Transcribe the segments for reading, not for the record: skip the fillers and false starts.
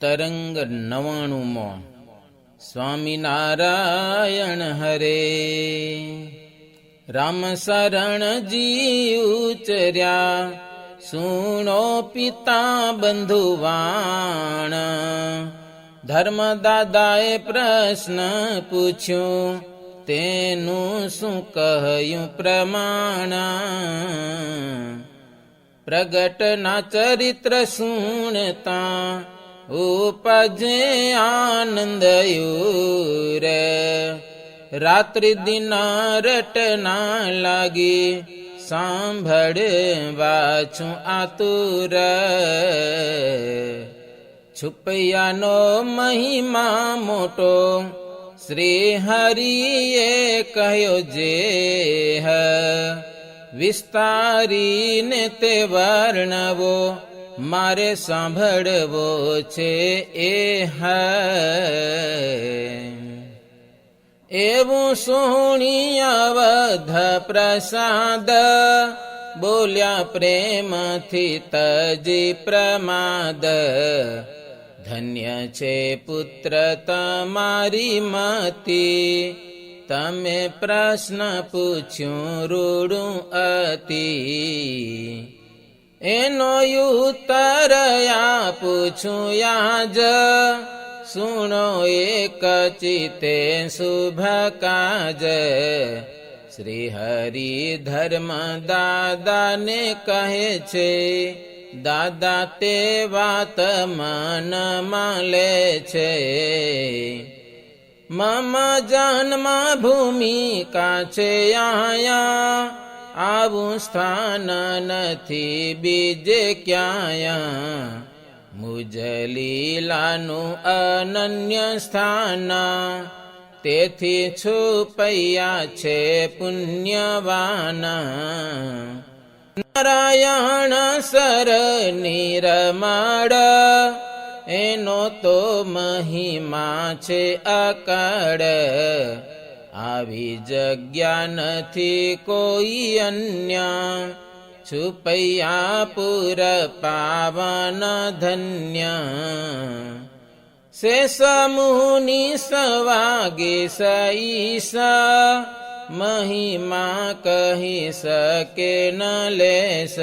તરંગ 99 સ્વામિનારાયણ હરે. રામ શરણજી ઉચર્યા સુણો પિતા બંધુવાણ. ધર્મદાદાએ પ્રશ્ન પૂછ્યો તેનું શું કહ્યું પ્રમાણ. પ્રગટના ચરિત્ર સુણતા ઉપજે આનંદ યુર. રાત્રિ દિના રટના લાગી સાંભળવા છું આતુર. છુપૈયાનો મહિમા મોટો શ્રી હરિએ કહ્યો જે હ. વિસ્તારીને તે વર્ણવો મારે સાંભળવો છે એ હ. એવું સુણી અવધ પ્રસાદ બોલ્યા પ્રેમથી તજી પ્રમાદ. ધન્ય છે પુત્ર તમારી મતી, તમે પ્રશ્ન પૂછ્યું રૂડું અતિ. એનો ઉત્તર પૂછું યાજ, સુણો એક ચિતે શુભ કાજ. શ્રી હરિ ધર્મ દાદાને કહે છે, દાદા તે વાત મનમાં લે છે. મમ જન્મ ભૂમિકા છે આયા, આવું સ્થાન નથી બીજે ક્યાંય. મુજ લીલાનું અનન્ય સ્થાન, તેથી છુપૈયા છે પુણ્યવાન. નારાયણ સર નિરમાડ, એનો તો મહિમા છે અકળ. આવી જગ્યા નથી કોઈ અન્ય, છુપૈયા પુર પાવન ધન્ય. શેષ મુનિ સવાગે સઈસ, મહિમા કહી શકે ન લેસ.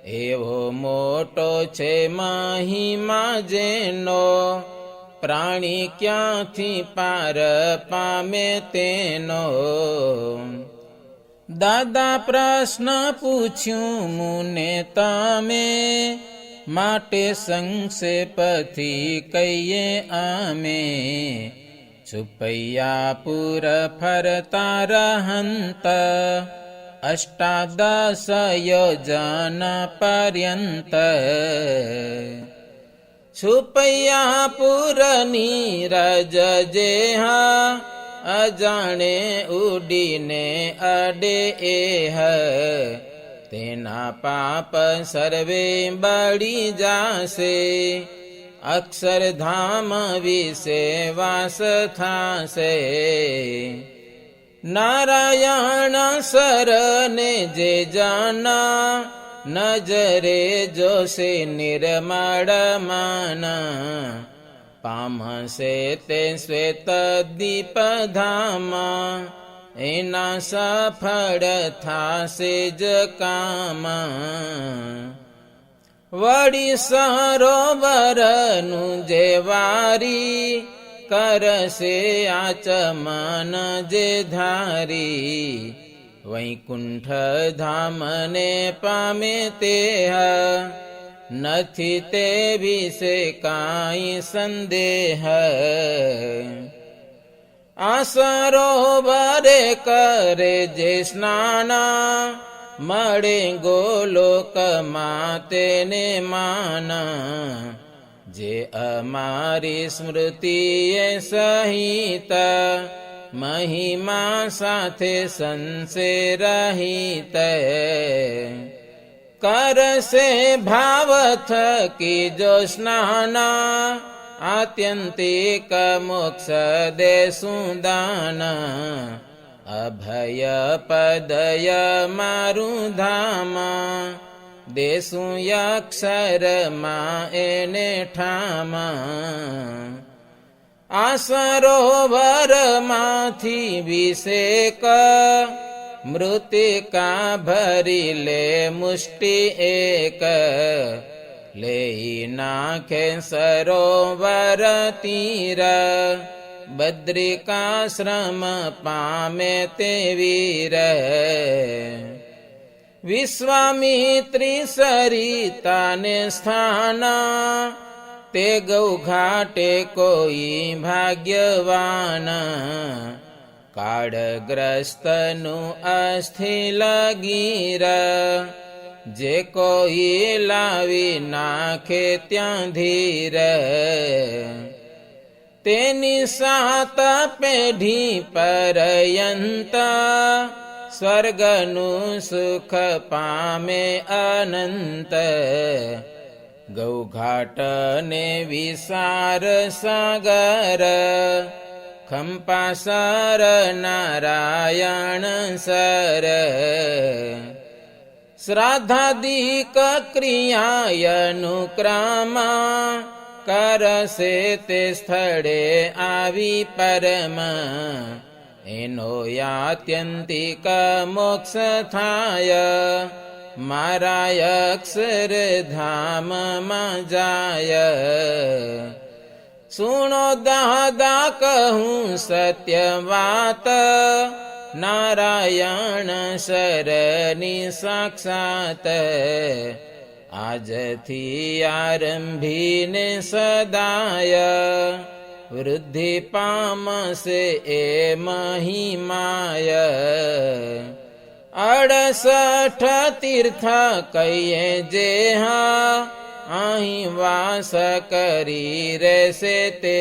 એવો મોટો છે મહિમા જેનો, પ્રાણી ક્યાંથી પાર પામે તેનો. દાદા પ્રશ્ન પૂછ્યું મુને તમે, માટે સંક્ષેપથી કહીએ અમે. છુપૈયા પુર ફરતા રહંત, અષ્ટાદશ યોજન પર્યંત. છુપૈયા પુરની રજ જેહ, અજાણે ઉડીને અડે એહ. તેના પાપ સર્વે બળી જાશે, અક્ષરધામ વિશે વાસ થાશે. નારાયણ સરને જે જાના, નજરે જોશે નિર્મળ માન. પામશે તે શ્વેત દીપ ધામ, એના સફળ થાશે જ કામ. વળી સરોવરનું જે વારી, કરશે આચમન જે ધારી. વૈકુંઠ ધામને પામે તે હ, નથી તે વિશે કાંઈ સંદેહ. આ સરોવરે કરે જે સ્નાન, મળે ગોલોકમાં તેને માન. જે અમારી સ્મૃતિએ સહિત, મહિમા સાથે સંશે રહિત. કરશે ભાવ થકી જો સ્નાન, આત્યંતિક મોક્ષ દેશું દાન. અભય પદય મારું ધામ, દેશું અક્ષરમાં એને ઠામાં. આ સરોવરમાંથી વિષેક મૃતિકા ભરી લે મુષ્ટિ એક. લેઈ નાખે સરોવર તીર બદ્રિકાશ્રમ પામે તે વીર. વિશ્વામિત્રી સરિતાને સ્થાન તે ગૌ ઘાટે કોઈ ભાગ્યવાન. કાળગ્રસ્તનું અસ્થિલ ગીર જે કોઈ લાવી નાખે ત્યાં ધીર. તેની સાત પેઢી પર્યંત સ્વર્ગનું સુખ પામે અનંત. ગૌઘાટને વિસાર સાગર ખંપાસર નારાયણ સર. શ્રાદ્ધાદિક ક્રિયાયનુક્રમ કરશે તે સ્થળે આવી પરમ. એનો યાત્યંતિક મોક્ષ થાય મારા અક્ષરધામમાં જાય. સુણો દાદા કહું સત્ય વાત નારાયણ શરની સાક્ષાત. આજથી આરંભીને સદાય વૃદ્ધિ પામશે એ મહિમાય. 68 તીર્થ કહીએ જે અહીં વાસ કરી રહેશે તે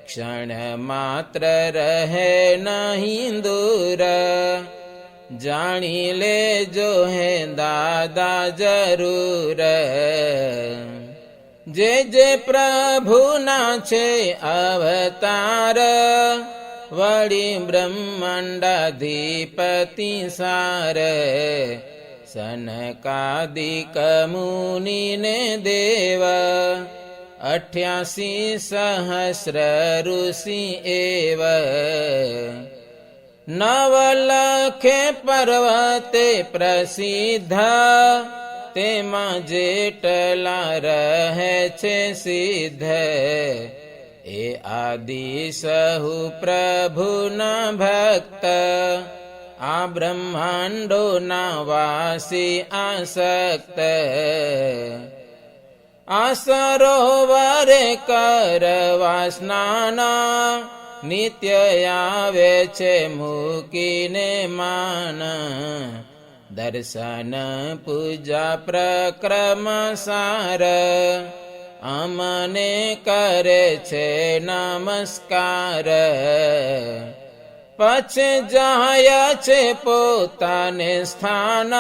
ક્ષણ માત્ર રહે નહીં દૂર. જાણી લેજો હે દાદા જરૂર. જે જે પ્રભુના છે અવતાર વળી બ્રહ્માંડાધિપતિ સાર. સનકાદિક મુનિને દેવ 88 સહસ્ર ઋષિ એવ. 9 લખે પર્વતે પ્રસિદ્ધ તેમાં જેટલા રહે છે સિદ્ધ. એ આદિ સહુ પ્રભુના ભક્ત આ બ્રહ્માંડોના વાસી આસક્ત. આ સરોવરે કરવા સ્નાન નિત્ય આવે છે મૂકીને માન. દર્શન પૂજા પ્રક્રમ સાર અમને કરે છે નમસ્કાર. પછી જાય છે પોતાને સ્થાન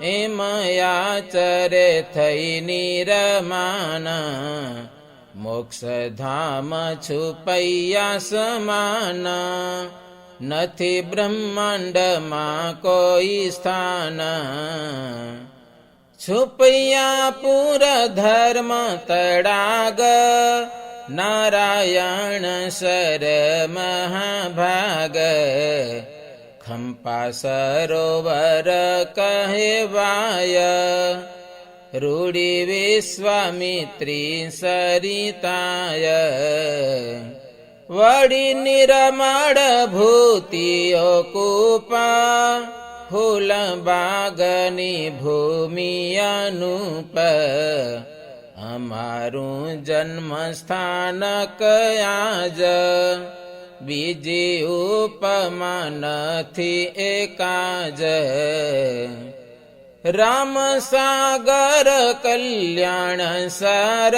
એમ આચરે થઈ નિરમાન. મોક્ષધામ છુપૈયા સમાન નથી બ્રહ્માંડમાં કોઈ સ્થાન. છુપૈયા પુર ધર્મ તડાગ નારાયણ સર મહાભાગ. ખંપા સરોવર કહેવાય રૂડી વિશ્વામિત્રી સરિતાય. વળી નિરમળ ભૂતિઓ કૂપા ફૂલ બાગની ભૂમિ અનુપ. અમારું જન્મસ્થાન કયાજ બીજી ઉપમા નથી એકાજ. રામ સાગર કલ્યાણ સર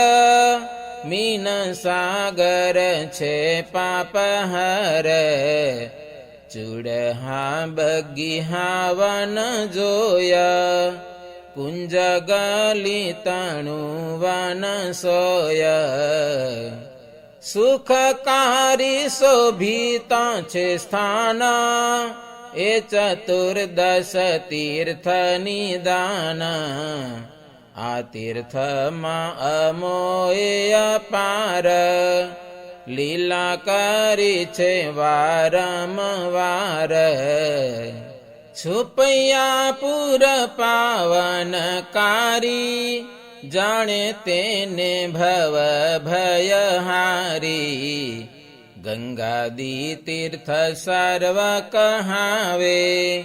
મીન સાગર છે પાપહર. ચૂડહા બગીહા વન જોયા કુંજ ગલી તણું વન સોયા. સુખકારી શોભિતા છે સ્થાન એ ચતુર્દશ તીર્થની દાન, આ તીર્થમાં અમોએ અપાર, લીલા કરી છે વારંવાર. છુપૈયાપુર પાવનકારી, જાણે તેને ભવ ભયહારી. ગંગાદી તીર્થ સર્વ કહાવે,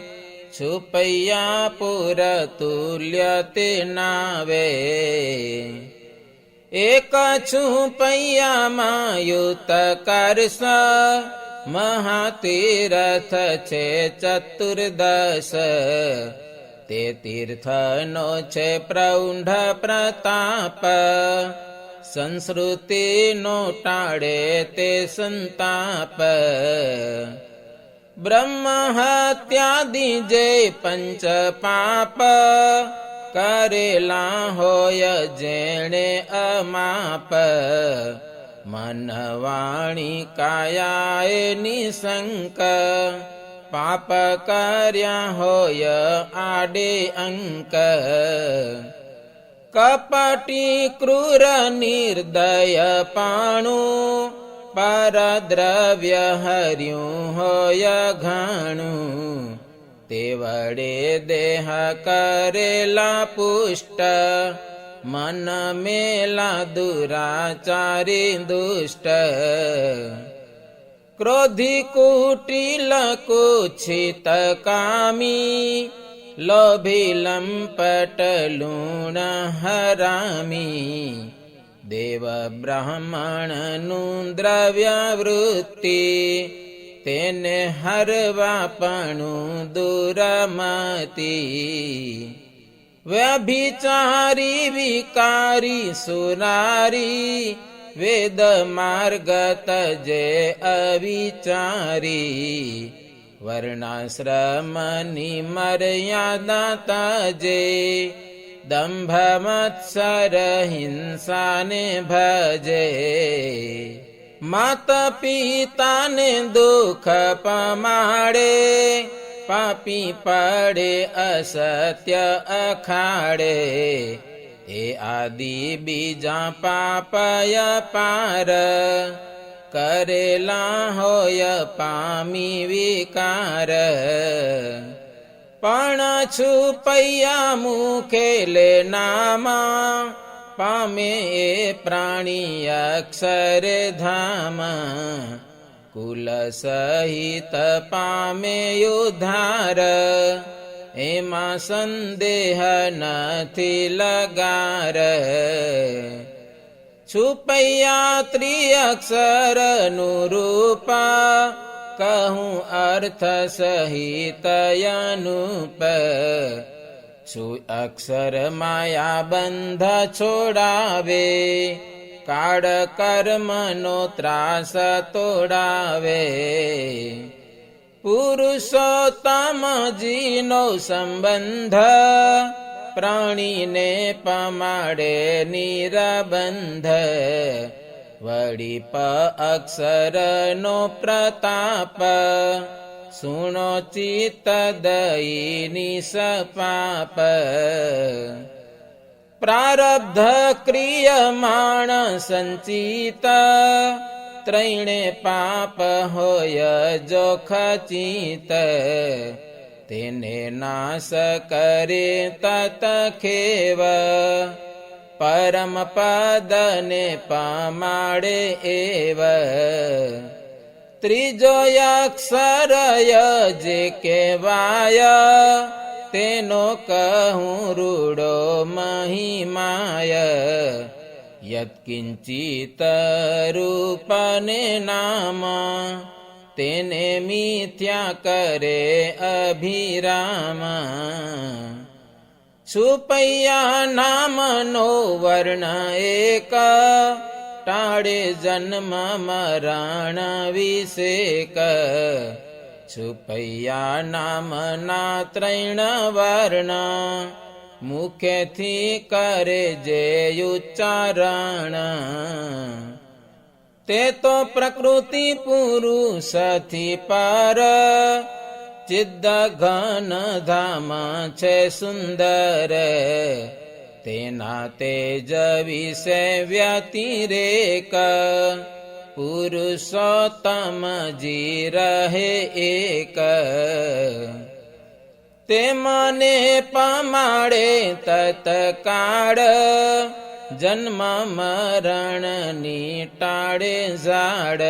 છુપૈયાપુર તુલ્ય તે નાવે. એક છુપૈયામાં યુત કરશ, મહાતીરથ છે ચતુર્દશ. તે તીર્થનો છે પ્રૌઢ પ્રતાપ, સંસ્કૃતિનો ટાળે તે સંતાપ. બ્રહ્મ હત્યાદિ જે પંચ પાપ, કરેલા હોય જેણે અમાપ. મન વાણી કાયાએ નિશંક, પાપ કર્યા હોય આડે અંક. કપટી ક્રૂર નિર્દય પાણું, પરદ્રવ્ય હર્યું હોય ઘણું. તે વડે દેહ કરેલા પુષ્ટ, મન મેલા દુરાચારી દુષ્ટ. ક્રોધી કુટિલ કુછિત કામી, લોભી લંપટ લૂણ હરામી. દેવ બ્રાહ્મણનું દ્રવ્યવૃત્તિ, તેને હરવાપણું દુરમતી. વ્યભિચારી વિકારી સુરારી, વેદ માર્ગ તજે અવિચારી. વર્ણાશ્રમની મર્યાદા તજે, દંભ મત્સર હિંસાને ભજે. માત પિતાને દુઃખ પમાડે, પાપી પડે અસત્ય અખાડે. એ આદિ બીજા પાપય પાર, કરેલા હોય પામી વિકાર. પણ છુપૈયા મુખેલે નામા, પામે એ પ્રાણી અક્ષરે ધામ. કુલ સહિત પામે ઉદ્ધાર, એમાં સંદેહ નથી લગાર. છુપૈયા ત્રિઅક્ષરનું રૂપ, કહું અર્થ સહિત અનુપ. છું અક્ષર માયા બંધ છોડાવે, કાળ કર્મનો ત્રાસ તોડાવે. પુરુષોત્તમજીનો સંબંધ, પ્રાણીને પમાડે નિરબંધ. વળી અક્ષરનો પ્રતાપ, સુણો ચિત્ત દયી સપાપ. પ્રારબ્ધ ક્રિયમાણ સંચિત, ત્રણે પાપ હોય જો ખચિત. તેને નાશ કરે તત ખેવ, પરમ પદને પમાડે એવ. ત્રીજો અક્ષરય જે કહેવાય, તેનો કહું રૂડો મહિમાય. યત્કિંચિત રૂપને નામ, તેને મિથ્યા કરે અભિરામ. છુપૈયા નામનો વર્ણ એક, ટાળે જન્મ મરણ વિષેક. છુપૈયા નામના ત્રણ વર્ણ, મુખેથી કરે જે ઉચ્ચારણ. તે તો પ્રકૃતિ પુરુષથી પર, ચિદ્દ ઘન ધામ છે સુંદર, તેના તેજ વિશે વ્યતિરેક, પુરુષોત્તમ જી રહે એક. તે મને પમાડે તત્કાળ, જન્મ મરણની ટાળે ઝાડ.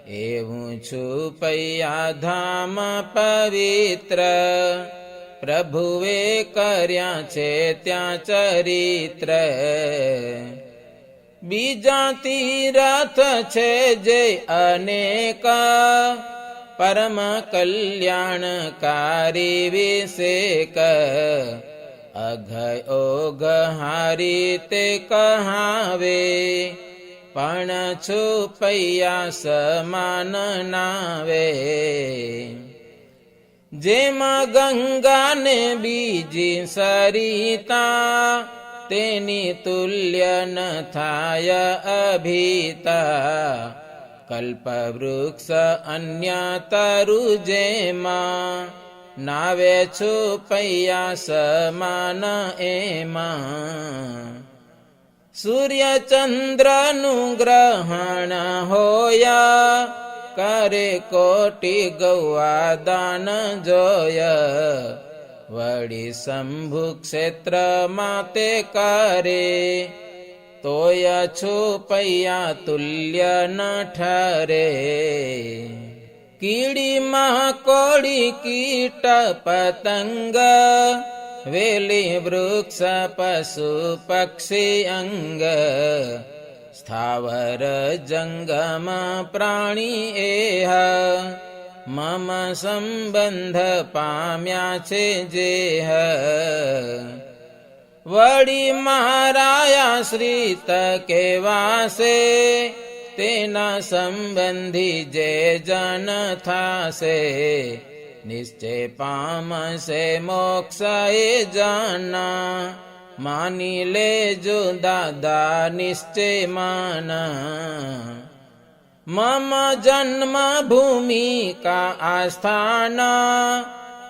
એવું છું પૈયા ધામ પવિત્ર, પ્રભુએ કર્યા છે ત્યાં ચરિત્ર. બીજા તીરથ છે જે અનેક, પરમ કલ્યાણકારી વિષેક. અઘય ઓઘહારી તે કહાવે, પણ છુપૈયા સમાન નાવે. જેમાં ગંગા ને બીજી સરિતા, તેની તુલ્ય ન થાય અભિતા. કલ્પવૃક્ષ અન્ય તરુ જેમાં, નાવે છુપૈયા સમાન એમાં. સૂર્ય ચંદ્રનું ગ્રહણ હોયા, કરે કોટી ગૌવા દાન જોય. વળી શંભુ ક્ષેત્રમાં તે કરે, તોય છુપૈયા તુલ્ય ન ઠરે. કીડીમાં કોળી કીટ પતંગ, વેલી વૃક્ષ પશુ પક્ષી અંગ. સ્થાવર જંગમ પ્રાણી એહ, મમ સંબંધ પામ્યા છે જેહ. વળી મારાયા શ્રીત કેવાશે, તેના સંબંધી જે જન થાશે. નિશ્ચય પામશે મોક્ષ એ જાના, માની લેજો દાદા નિશ્ચય માના. મમ જન્મ ભૂમિ કા આસ્થાન,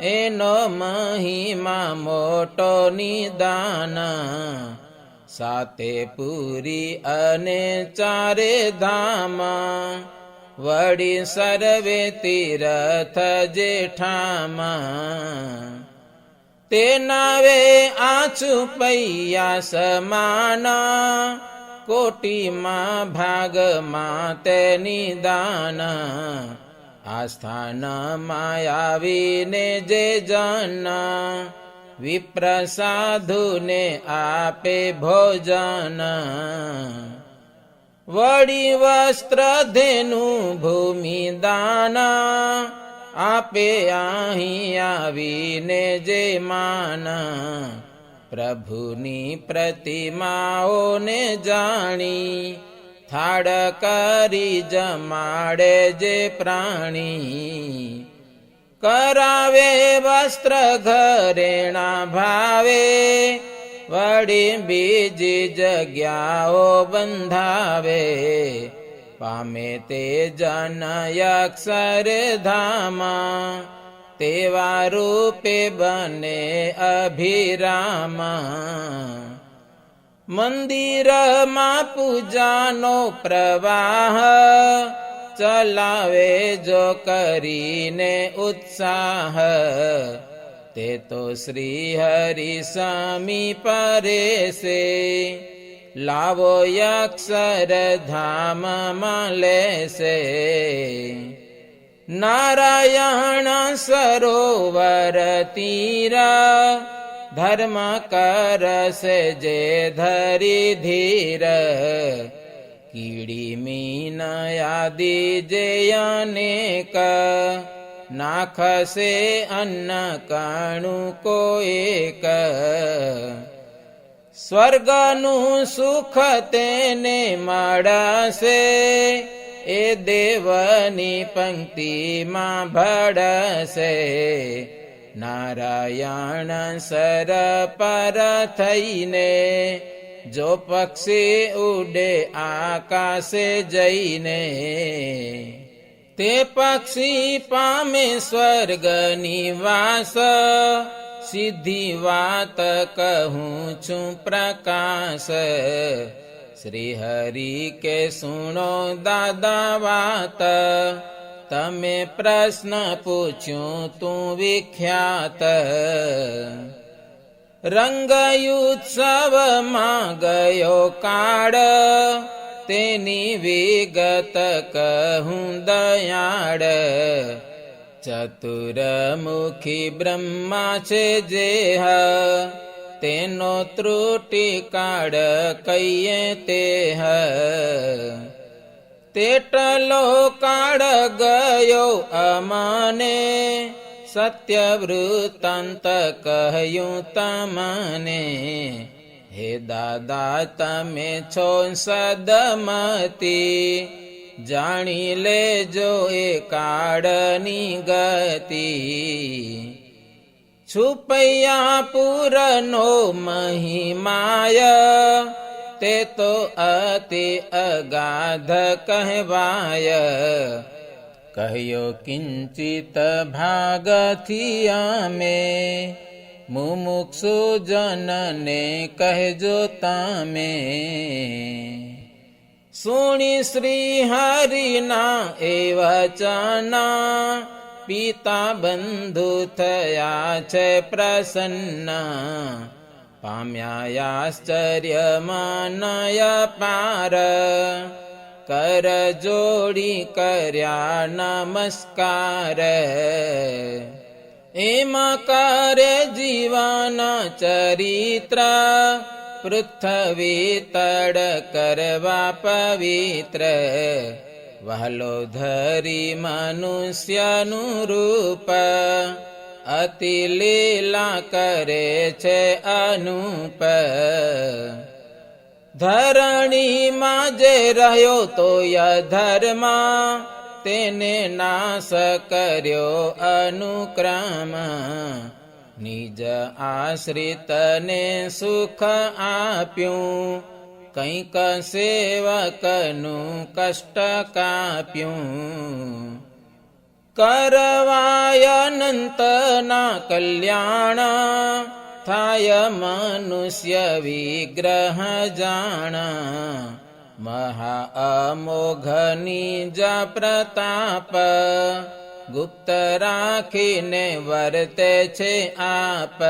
એનો મહિમા મોટો નિદાન. સાતે પુરી અને ચારે ધામ, વળી સર્વે તીરથ જેઠામાં. તે નાવે આછુપૈયા સમાન, કોટીમાં ભાગમાં તે નિદાન. આસ્થાનમાં આવીને જે જન, વિપ્ર સાધુને આપે ભોજન. વળી વસ્ત્ર ધેનું ભૂમિદાન, આપે અહીં આવીને જે માન. પ્રભુની પ્રતિમાઓને જાણી, થાળ કરી જમાડે જે પ્રાણી. કરાવે વસ્ત્ર ઘરેણા ભાવે, વળી બીજી જગ્યાઓ બંધાવે. પામે તે જન અક્ષરધામા, તેવા રૂપે બને અભિરામા. મંદિરમાં પૂજાનો પ્રવાહ, ચલાવે જો કરીને ઉત્સાહ. તે તો શ્રી હરિ સમીપ રહેશે, લાવો અક્ષરધામમાં લેશે. નારાયણ સરોવર તીરા, ધર્મ કરશે જે ધરી ધીર. કીડી મીન આદિ જે અનેક, નાખશે અન્ન કણું કોએક. સ્વર્ગનું સુખ તેને મળશે, એ દેવની પંક્તિમાં ભળશે. નારાયણ સર પર થઈને, જો પક્ષી ઉડે આકાશે જઈને. તે પક્ષી પામે સ્વર્ગ નિવાસ, સીધી વાત કહું છું પ્રકાશ. શ્રી હરિ કે સુણો દાદા વાત, તમે પ્રશ્ન પૂછ્યું તું વિખ્યાત. રંગયુત્સવમાં ગયો કાળ, તેની વિગત કહું દયાળ. ચતુરમુખી બ્રહ્મા છે જેહ, તેનો ત્રુટિ કાળ કહીએ તેહ. તેટલો કાળ ગયો અમને, સત્ય વૃત્તાંત કહ્યું તમને. હે દાદા તમે છો સદમતી, જાણી લેજો એ કાળની ગતિ. છુપૈયા પૂરનો મહિમાય, તે તો અતિ અગાધ કહેવાય. કહ્યો કિંચિત ભાગથી અમે, મુમુક્ષુ જનને કહેજો તમે. સુણી શ્રી હરિના એ વચના, પિતા બંધુ થયા છે પ્રસન્ન. પામ્યા આશ્ચર્યમાં નય પાર, કર જોડી કર્યા નમસ્કાર. એમાં કરે જીવન ચરિત્ર, પૃથ્વી તડ કરવા પવિત્ર. વહાલો ધરી મનુષ્યનું રૂપ, અતિ લીલા કરે છે અનુપ. ધરણીમાં જે રહ્યો તો યધર્મા, તેને નાશ કર્યો અનુક્રમ. નિજ આશ્રિતને સુખ આપ્યું, કંઈક સેવકનું કષ્ટ કાપ્યું. કરવાય અનંતના કલ્યાણ, થાય મનુષ્ય વિગ્રહ જાણ. મહા અમોઘની જ પ્રતાપ, ગુપ્ત રાખીને વર્તે છે આપ.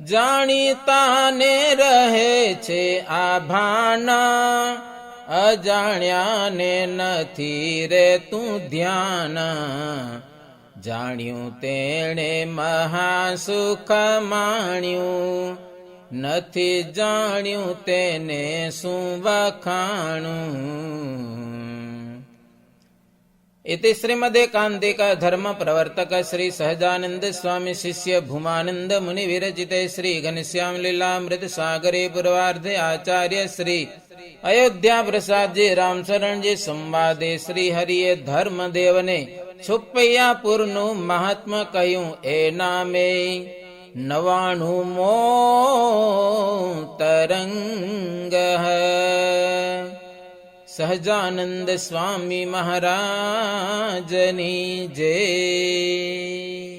જાણીતાને રહે છે આ ભાન, અજાણ્યાને નથી રે તું ધ્યાન. જાણ્યું તેણે મહાસુખ માણ્યું, નથી જાણ્યું તેને શું વખાણું. इति श्रीमदेकान्तिक धर्म प्रवर्तक श्री सहजानंद स्वामी शिष्य भूमानंद मुनि विरचिते श्री घनश्याम लीलामृत सागरे पूर्वार्धे आचार्य श्री अयोध्या प्रसाद जी रामशरण जी संवादे श्री हरिये धर्मदेव ने છુપૈયાપુર નું મહાત્મ કહ્યું એ નામે 99મો તરંગ સહજાનંદ સ્વામી મહારાજની જય.